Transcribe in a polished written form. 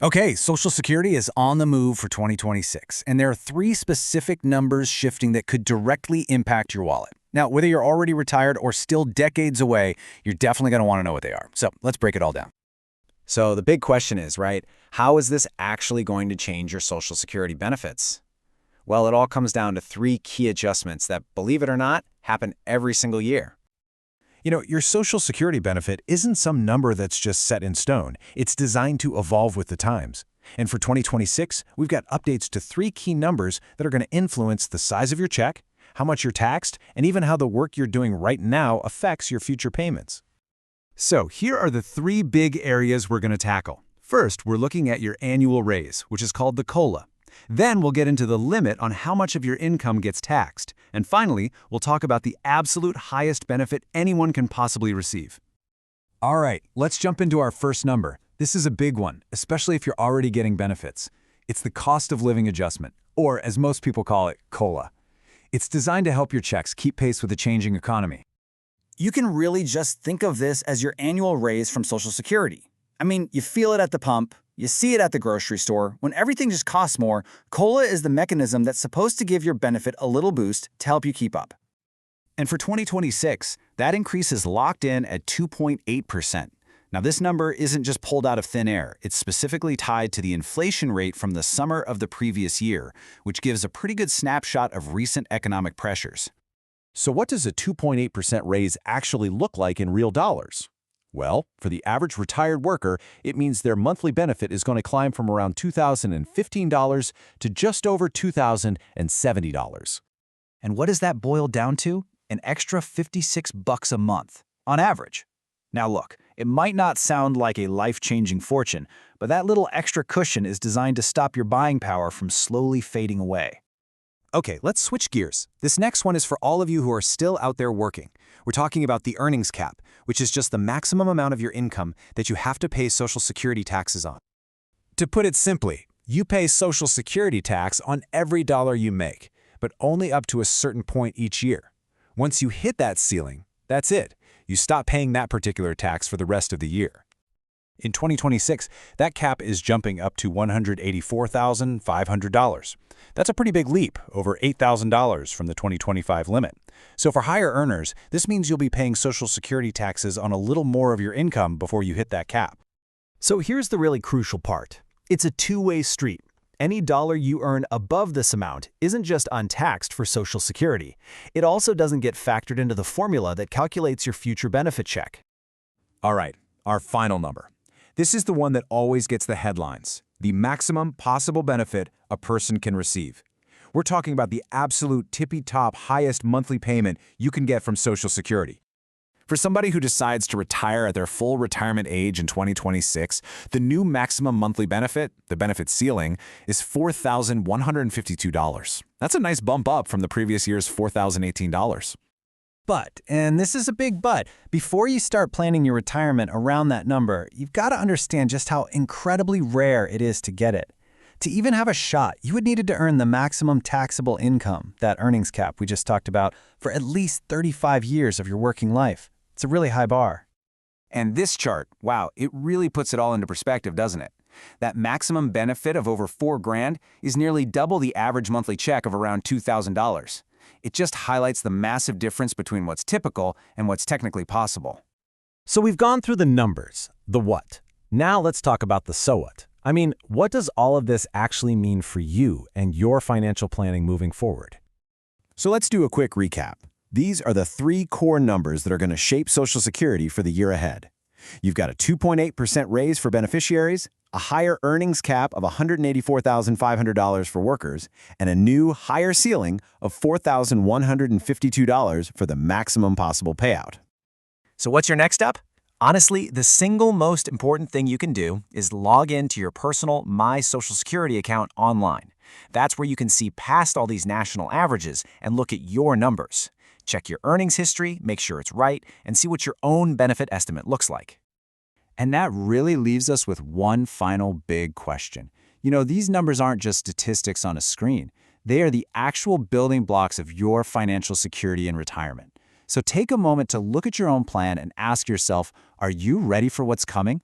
Okay, Social Security is on the move for 2026, and there are three specific numbers shifting that could directly impact your wallet. Now, whether you're already retired or still decades away, you're definitely going to want to know what they are. So let's break it all down. So the big question is, right, how is this actually going to change your Social Security benefits? Well, it all comes down to three key adjustments that, believe it or not, happen every single year. Your Social Security benefit isn't some number that's just set in stone. It's designed to evolve with the times. And for 2026, we've got updates to three key numbers that are going to influence the size of your check, how much you're taxed, and even how the work you're doing right now affects your future payments. So here are the three big areas we're going to tackle. First, we're looking at your annual raise, which is called the COLA. Then we'll get into the limit on how much of your income gets taxed. And finally, we'll talk about the absolute highest benefit anyone can possibly receive. All right, let's jump into our first number. This is a big one, especially if you're already getting benefits. It's the cost of living adjustment, or as most people call it, COLA. It's designed to help your checks keep pace with the changing economy. You can really just think of this as your annual raise from Social Security. I mean, you feel it at the pump, you see it at the grocery store. When everything just costs more, COLA is the mechanism that's supposed to give your benefit a little boost to help you keep up. And for 2026, that increase is locked in at 2.8%. Now, this number isn't just pulled out of thin air. It's specifically tied to the inflation rate from the summer of the previous year, which gives a pretty good snapshot of recent economic pressures. So what does a 2.8% raise actually look like in real dollars? Well, for the average retired worker, it means their monthly benefit is going to climb from around $2,015 to just over $2,070. And what does that boil down to? An extra $56 a month, on average. Now look, it might not sound like a life-changing fortune, but that little extra cushion is designed to stop your buying power from slowly fading away. Okay, let's switch gears. This next one is for all of you who are still out there working. We're talking about the earnings cap, which is just the maximum amount of your income that you have to pay Social Security taxes on. To put it simply, you pay Social Security tax on every dollar you make, but only up to a certain point each year. Once you hit that ceiling, that's it. You stop paying that particular tax for the rest of the year. In 2026, that cap is jumping up to $184,500. That's a pretty big leap, over $8,000 from the 2025 limit. So for higher earners, this means you'll be paying Social Security taxes on a little more of your income before you hit that cap. So here's the really crucial part. It's a two-way street. Any dollar you earn above this amount isn't just untaxed for Social Security. It also doesn't get factored into the formula that calculates your future benefit check. All right, our final number. This is the one that always gets the headlines, the maximum possible benefit a person can receive. We're talking about the absolute tippy-top highest monthly payment you can get from Social Security. For somebody who decides to retire at their full retirement age in 2026, the new maximum monthly benefit, the benefit ceiling, is $4,152. That's a nice bump up from the previous year's $4,018. But, and this is a big but, before you start planning your retirement around that number, you've got to understand just how incredibly rare it is to get it. To even have a shot, you would need to earn the maximum taxable income, that earnings cap we just talked about, for at least 35 years of your working life. It's a really high bar. And this chart, wow, it really puts it all into perspective, doesn't it? That maximum benefit of over $4,000 is nearly double the average monthly check of around $2,000. It just highlights the massive difference between what's typical and what's technically possible. So we've gone through the numbers, the what. Now let's talk about the so what. I mean, what does all of this actually mean for you and your financial planning moving forward? So let's do a quick recap. These are the three core numbers that are going to shape Social Security for the year ahead. You've got a 2.8% raise for beneficiaries, a higher earnings cap of $184,500 for workers, and a new higher ceiling of $4,152 for the maximum possible payout. So what's your next step? Honestly, the single most important thing you can do is log into your personal My Social Security account online. That's where you can see past all these national averages and look at your numbers. Check your earnings history, make sure it's right, and see what your own benefit estimate looks like. And that really leaves us with one final big question. These numbers aren't just statistics on a screen. They are the actual building blocks of your financial security in retirement. So take a moment to look at your own plan and ask yourself, are you ready for what's coming?